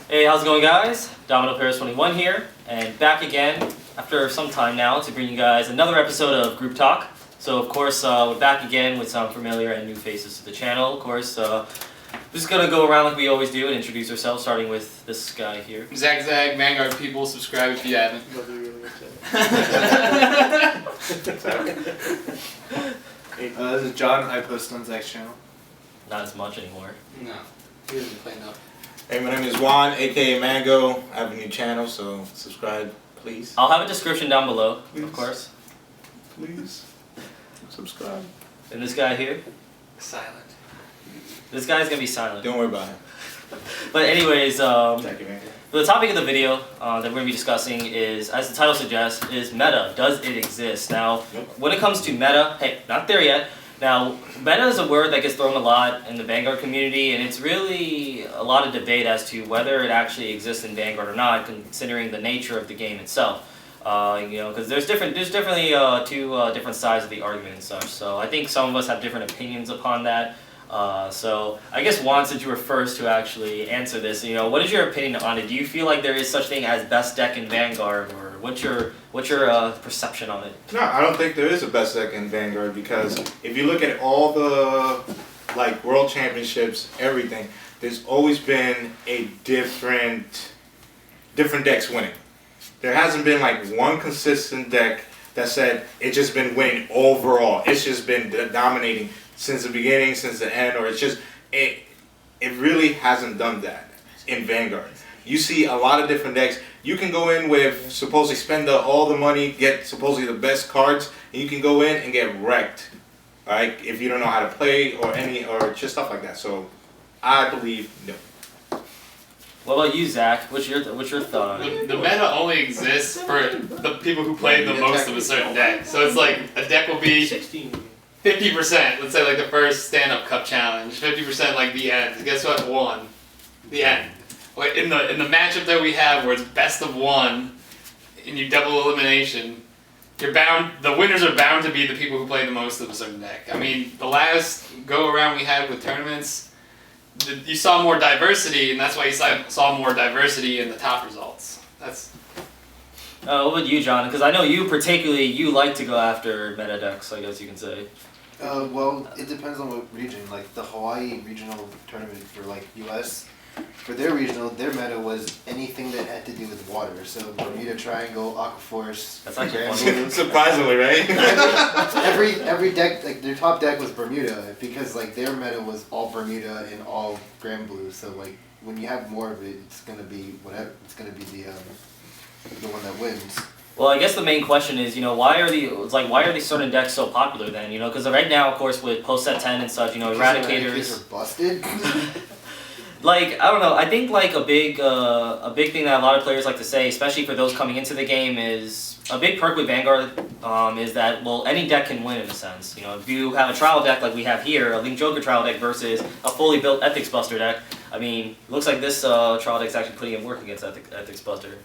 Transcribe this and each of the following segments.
Hey, how's it going, guys? Domino Paris 21 here, and back again after some time now to bring you guys another episode of Group Talk. So, of course, we're back again with some familiar and new faces to the channel. Of course, we're just gonna go around like we always do and introduce ourselves, starting with this guy here. ZachZag, Vanguard people, subscribe if you haven't. This is John. I post on Zach's channel. Not as much anymore. No, he doesn't play enough. Hey, my name is Juan, aka Mango. I have a new channel, so subscribe, please. I'll have a description down below, Please. of course. Please subscribe. And this guy here, Silent. this guy's gonna be silent. Don't worry about him. But anyways, Thank you, Mango. the topic of the video that we're going to be discussing is, as the title suggests, is meta. Does it exist? Now, when it comes to meta, hey, not there yet. Now, meta is a word that gets thrown a lot in the Vanguard community, and it's really a lot of debate as to whether it actually exists in Vanguard or not, considering the nature of the game itself. You know, because there's definitely two different sides of the argument and such. So I think some of us have different opinions upon that. So I guess Juan, since you were first to actually answer this, you know, what is your opinion on it? Do you feel like there is such thing as best deck in Vanguard, or what's your perception on it? No, I don't think there is a best deck in Vanguard because if you look at all the world championships, everything, there's always been a different decks winning. There hasn't been one consistent deck that said it's just been winning overall. It's just been dominating since the beginning, since the end, or it's just it really hasn't done that in Vanguard. You see a lot of different decks. You can go in with supposedly spend all the money, get supposedly the best cards, and you can go in and get wrecked, right? If you don't know how to play or just stuff like that. So I believe no. What about you, Zach? What's your thought on it? The meta only exists for the people who play the most of a certain deck. So it's like a deck will be 50%, let's say the first stand-up cup challenge, 50% the end. Guess what won? The end. In the matchup that we have where it's best of one and you double elimination, the winners are bound to be the people who play the most of a certain deck. I mean, the last go around we had with tournaments, you saw more diversity, and that's why you saw more diversity in the top results. That's. What about you, John? Because I know you you like to go after meta decks, I guess you can say. Well, it depends on what region. Like the Hawaii regional tournament for US, for their regional, their meta was anything that had to do with water. So Bermuda Triangle, Aquaforce. That's actually Grand funny. Blue. Surprisingly, right? every deck, their top deck was Bermuda because their meta was all Bermuda and all Grand Blue. So when you have more of it, it's gonna be whatever. It's gonna be the one that wins. Well, I guess the main question is, you know, why are these certain decks so popular then? You know, because right now, of course, with post set 10 and such, you know, Eradicators are busted. I don't know. I think a big thing that a lot of players like to say, especially for those coming into the game, is a big perk with Vanguard is that, well, any deck can win in a sense. You know, if you have a trial deck like we have here, a Link Joker trial deck versus a fully built Ethics Buster deck, I mean, it looks like this trial deck's actually putting in work against Ethics Buster.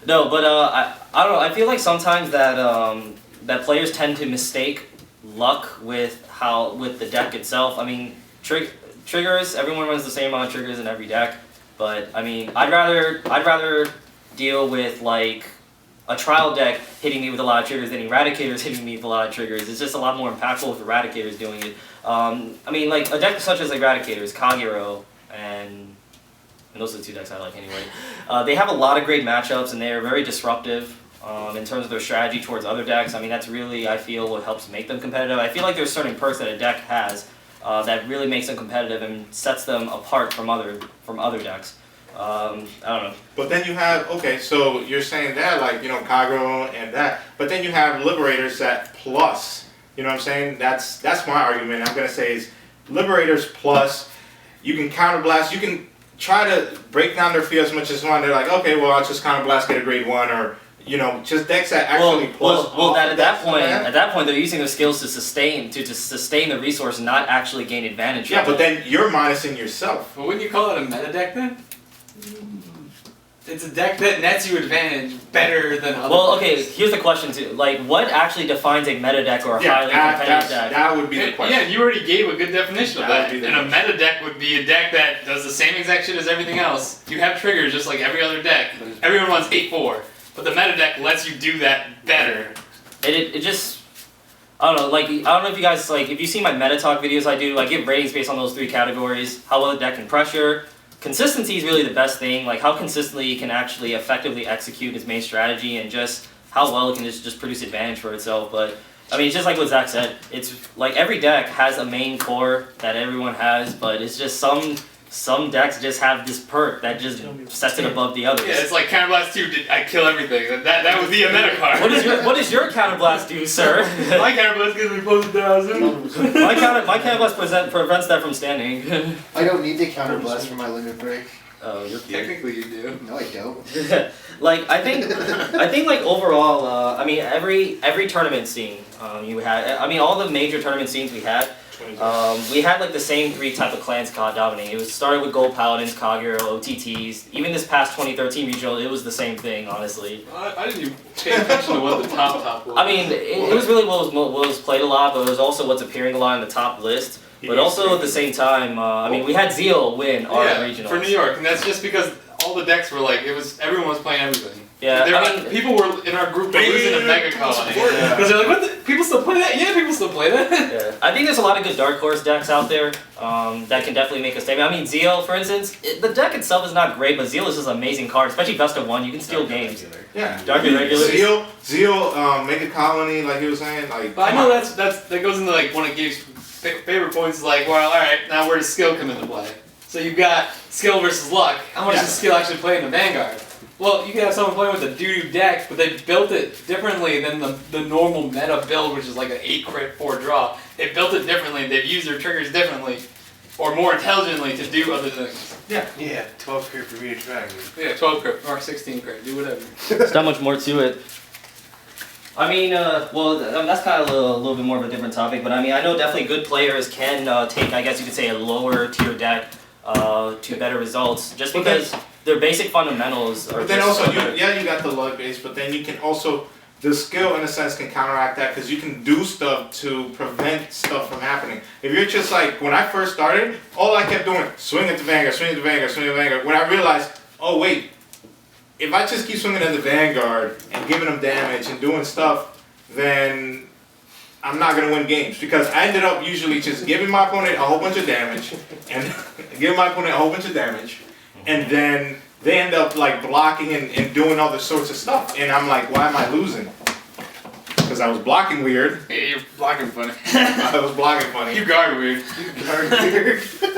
No, but I don't know. I feel like sometimes that players tend to mistake luck with the deck itself. I mean, triggers. Everyone runs the same amount of triggers in every deck, but I mean, I'd rather deal with a trial deck hitting me with a lot of triggers than Eradicators hitting me with a lot of triggers. It's just a lot more impactful with Eradicators doing it. I mean, a deck such as Eradicators, Kagero, and those are the two decks I like anyway. They have a lot of great matchups, and they are very disruptive in terms of their strategy towards other decks. I mean, that's really, I feel, what helps make them competitive. I feel like there's certain perks that a deck has that really makes them competitive and sets them apart from other decks. I don't know. But then you have, okay, so you're saying that, Kagero and that, but then you have Liberators that plus, you know what I'm saying? That's my argument. I'm going to say is Liberators plus, you can counterblast, you can try to break down their field as much as one. They're like, okay, well, I'll just counterblast, get a grade 1, or, you know, just decks that actually plus. At that point, they're using their skills to sustain the resource and not actually gain advantage. Yeah, but then you're minusing yourself. Well, wouldn't you call it a meta deck then? it's a deck that nets you advantage better than other Well, okay, decks. here's the question too. Like, what actually defines a meta deck or a highly competitive deck? that would be the question. Yeah, you already gave a good definition of That that. would be the And a meta deck would be a deck that does the same exact shit as everything else. You have triggers just like every other deck. Everyone runs 8-4, but the meta deck lets you do that better. It just, I don't know, like, I don't know if you guys, like, if you see my meta talk videos I do, I give ratings based on those 3 categories. How well the deck can pressure. Consistency is really the best thing, like how consistently it can actually effectively execute its main strategy and just how well it can just produce advantage for itself. But, I mean, it's just like what Zach said. It's like every deck has a main core that everyone has, but it's just some decks just have this perk that just sets it above the others. Yeah, it's like Counterblast 2, I kill everything. That would be a meta card. What does your counterblast do, sir? My Counterblast gives me plus 1,000. my counterblast prevents that from standing. I don't need the counterblast for my limit break. Oh, you're cute. Technically you do. No, I don't. Like I think like overall, I mean every tournament scene you had. I mean all the major tournament scenes we had like the same 3 type of clans dominating. It started with Gold Paladins, Kagero, OTTs. Even this past 2013 regional, it was the same thing, honestly. I didn't even pay attention to what the top was. I mean, it was really what was played a lot, but it was also what's appearing a lot in the top list. But also at the same time, I mean, we had Zeal win our regionals. For New York, and that's just because all the decks were like, everyone was playing everything. Yeah, I mean, people were in our group were losing a mega colony. Because they're like, what the, people still play that? Yeah, people still play that. Yeah. I think there's a lot of good Dark Horse decks out there that can definitely make a statement. I mean, Zeal, for instance, the deck itself is not great, but Zeal is just an amazing card, especially best of 1. You can steal games. Yeah. Dark and regular. Zeal, make a colony, like he was saying. Like, but I know that goes into like one of Gabe's favorite points. Is like, well, all right, now where does skill come into play? So you've got skill versus luck. How much does skill actually play in the Vanguard? Well, you can have someone playing with a doo-doo deck, but they built it differently than the normal meta build, which is like an 8 crit 4 draw. They built it differently. They've used their triggers differently, or more intelligently to do other things. Yeah, 12 crit for me to try. Yeah, 12 crit or 16 crit, do whatever. There's not much more to it. I mean, well, that's kind of a little bit more of a different topic, but I mean, I know definitely good players can take, I guess you could say, a lower tier deck to better results, just because their basic fundamentals are. But then also, you got the luck base, but then you can also, the skill in a sense can counteract that because you can do stuff to prevent stuff from happening. If you're just like, when I first started, all I kept doing, swing at the Vanguard, swing at the Vanguard, swing at the Vanguard. When I realized, oh wait, if I just keep swinging at the Vanguard and giving them damage and doing stuff, then I'm not going to win games. Because I ended up usually just giving my opponent a whole bunch of damage, and giving my opponent a whole bunch of damage, and then they end up like blocking and doing all this sorts of stuff. And I'm like, why am I losing? Because I was blocking weird. Yeah, you're blocking funny. I was blocking funny. You guard weird.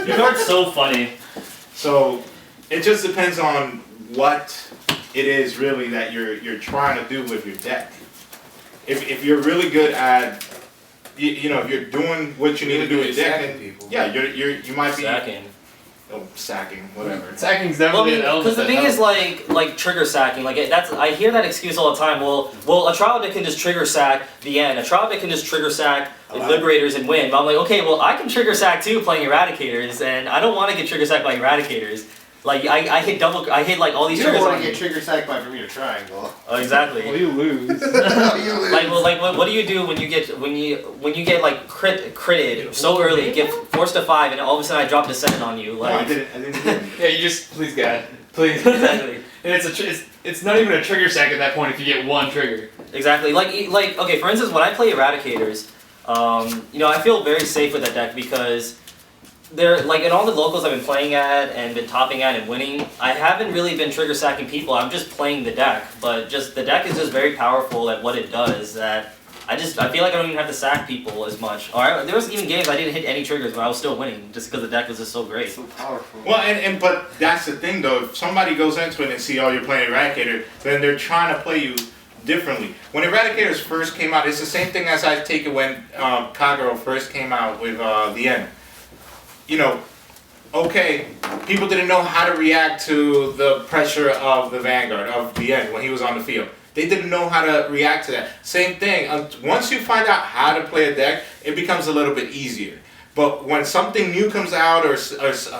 You are so funny. So it just depends on what it is really that you're trying to do with your deck. If you're really good at, you know, if you're doing what you need to do with your deck, then, yeah, you might be sacking, whatever. Sacking's definitely an element. Because the thing is like trigger sacking, like that's I hear that excuse all the time. Well, a trial deck can just trigger sack the end. A trial deck can just trigger sack Liberators and win. But I'm like, okay, well I can trigger sack too playing Eradicators, and I don't want to get trigger sacked by Eradicators. Like I hit like all these You triggers. don't want to get trigger sacked by Bermuda Triangle. Oh, exactly. Well, you lose. You lose. Like what do you do when you get like critted so early, get forced to 5, and all of a sudden I drop Descendant on you? Like, No, I didn't. Yeah, you just please God, please. Exactly. And it's not even a trigger sack at that point if you get one trigger. Exactly. Like okay, for instance, when I play Eradicators, you know, I feel very safe with that deck because they're like in all the locals I've been playing at and been topping at and winning, I haven't really been trigger sacking people. I'm just playing the deck, but just the deck is just very powerful at what it does. That I feel like I don't even have to sack people as much. There was even games I didn't hit any triggers, but I was still winning just because the deck was just so great. So powerful. Well, but that's the thing though. If somebody goes into it and see, oh, you're playing Eradicator, then they're trying to play you differently. When Eradicators first came out, it's the same thing as I take it when Kagero first came out with the end. You know, okay, people didn't know how to react to the pressure of the Vanguard, of the end, when he was on the field. They didn't know how to react to that. Same thing, once you find out how to play a deck, it becomes a little bit easier. But when something new comes out or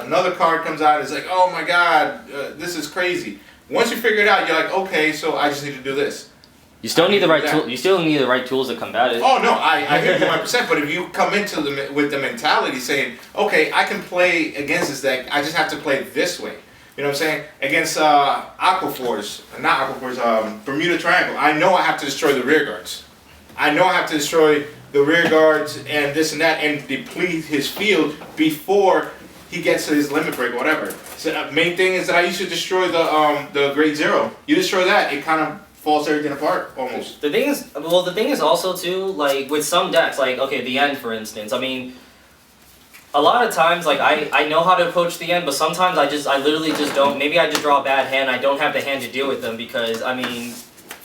another card comes out, it's like, oh my god, this is crazy. Once you figure it out, you're like, okay, so I just need to do this. You still need the right tool. You still need the right tools to combat it. Oh no, I hear you 100%. But if you come into with the mentality saying, okay, I can play against this deck, I just have to play this way. You know what I'm saying? Against Bermuda Triangle, I know I have to destroy the rear guards. I know I have to destroy the rear guards and this and that and deplete his field before he gets to his limit break or whatever. So the main thing is that I used to destroy the grade 0. You destroy that, it kind of falls everything apart almost. The thing is also too, like with some decks, like okay, the end for instance. I mean, a lot of times, like I know how to approach the end, but sometimes I literally just don't. Maybe I just draw a bad hand. I don't have the hand to deal with them because I mean,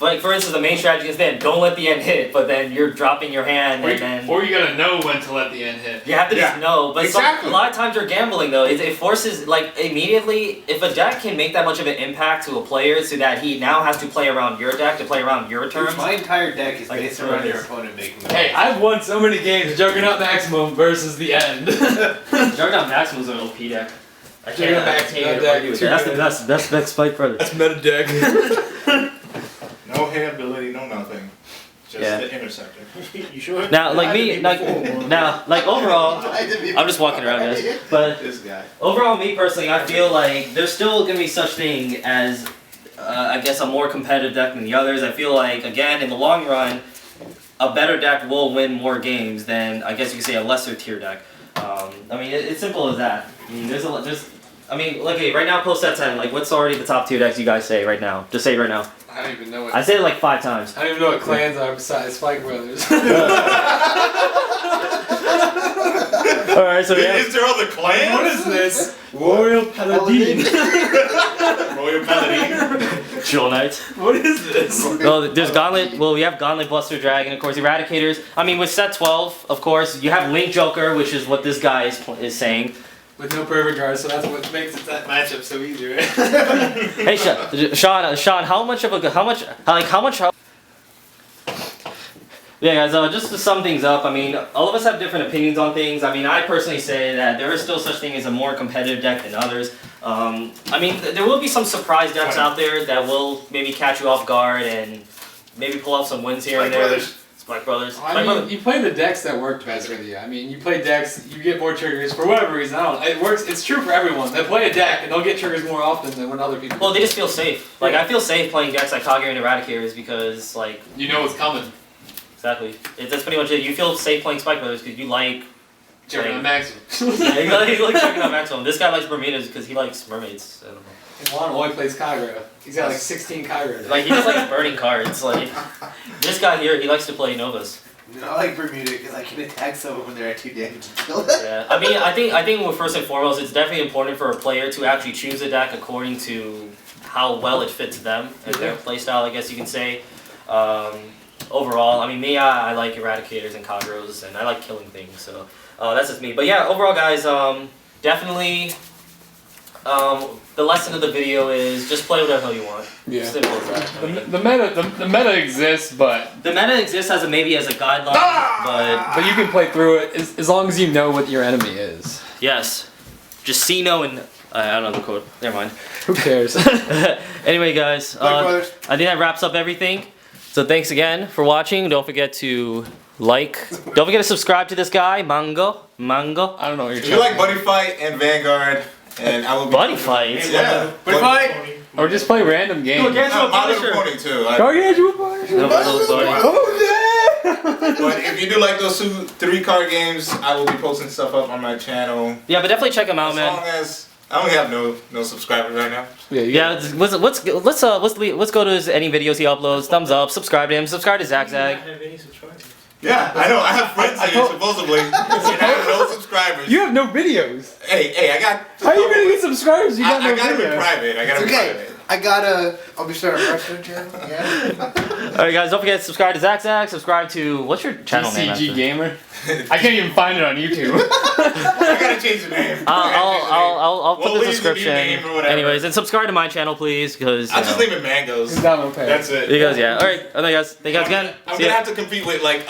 like for instance, the main strategy is then don't let the end hit, but then you're dropping your hand or you gotta know when to let the end hit. You have to just know. But exactly. a lot of times you're gambling though. It forces like immediately if a deck can make that much of an impact to a player, so that he now has to play around your deck to play around your terms. My entire deck is Like, based it around is. your opponent making. Hey, I've won so many games Juggernaut Maximum versus the end. Juggernaut Maximum's an OP deck. I can't Juggernaut argue deck, with too that. That's the good. best deck Spike Brothers. That's meta deck. No hand ability, no nothing. Just Yeah. the interceptor. You sure? Now, like me, like overall, I'm just walking around, guys. But This guy. overall, me personally, I feel like there's still gonna be such thing as, I guess, a more competitive deck than the others. I feel like, again, in the long run, a better deck will win more games than, I guess you could say, a lesser tier deck. I mean, it's simple as that. I mean, I mean, like, okay, right now, post that 10, like, what's already the top tier decks you guys say right now? Just say it right now. I don't even know what. I said it like 5 times. I don't even know what clans are besides Spike Brothers. Alright, so yeah. Is there other clans? What is this? Royal Paladin. Royal Paladin. Chill Knight. What is this? Well, there's Gauntlet. Well, we have Gauntlet, Buster Dragon, of course, Eradicators. I mean, with set 12, of course, you have Link Joker, which is what this guy is saying. With no perfect guard, so that's what makes it that matchup so easy, right? Hey, Sean, how much? Yeah, guys. Just to sum things up, I mean, all of us have different opinions on things. I mean, I personally say that there is still such thing as a more competitive deck than others. I mean, there will be some surprise decks out there that will maybe catch you off guard and maybe pull off some wins here and there. Spike Brothers. I mean, you play the decks that work best with you. I mean, you play decks, you get more triggers for whatever reason. I don't know. It works. It's true for everyone. They play a deck and they'll get triggers more often than when other people. Well, they just feel safe. Like I feel safe playing decks like Kage and Eradicators because, like, You know what's coming. exactly. That's pretty much it. You feel safe playing Spike Brothers because you like. Juggernaut Maximum. Yeah, you like Juggernaut Maximum. This guy likes Bermudas because he likes mermaids. I don't know. And Juan only plays Kagura. He's got like 16 Kagura. Like he just likes burning cards. Like this guy here, he likes to play Novas. I like Bermuda because I can attack someone when they're at 2 damage and kill them. Yeah, I mean, I think well, first and foremost, it's definitely important for a player to actually choose a deck according to how well it fits them and their playstyle, I guess you can say. Overall, I mean, me, I like Eradicators and Kagros, and I like killing things, so that's just me. But yeah, overall, guys, definitely. The lesson of the video is just play whatever the hell you want. Yeah. Simple as that. I mean, The meta exists, but the meta exists as a guideline, but you can play through it as long as you know what your enemy is. Yes. Just see, no, and I don't know the code. Never mind. Who cares? Anyway, guys, Brothers. I think that wraps up everything. So thanks again for watching. Don't forget to like. Don't forget to subscribe to this guy, Mango. I don't know what you're If you like Buddy Fight and Vanguard, and I will be Buddy Fight. Yeah. Buddy Fight? Or just play random games. My little pony too. Go get you a Punisher. No, Oh yeah! But if you do like those 3-card games, I will be posting stuff up on my channel. Yeah, but definitely check him out, As man. long as I only have no subscribers right now. Yeah, let's go to his any videos he uploads. Thumbs up, subscribe to him, subscribe to ZachZag. Yeah, I know. I have friends here supposedly, and I have no subscribers. You have no videos. Hey, I got. How are you gonna get subscribers? You got I no got them in videos. private. I got them It's in okay. private. I'll be starting a wrestling channel. Yeah. Alright, guys, don't forget to subscribe to ZachZag. Subscribe to what's your channel name? TCG actually? Gamer. I can't even find it on YouTube. I gotta change the name. I'll put We'll the leave the description. name or whatever. Anyways, and subscribe to my channel, please, because I'll just leave it Mangoes. It's not okay. That's it. Because yeah. All right, guys. Thank you guys again. I'm See gonna ya. have to compete with like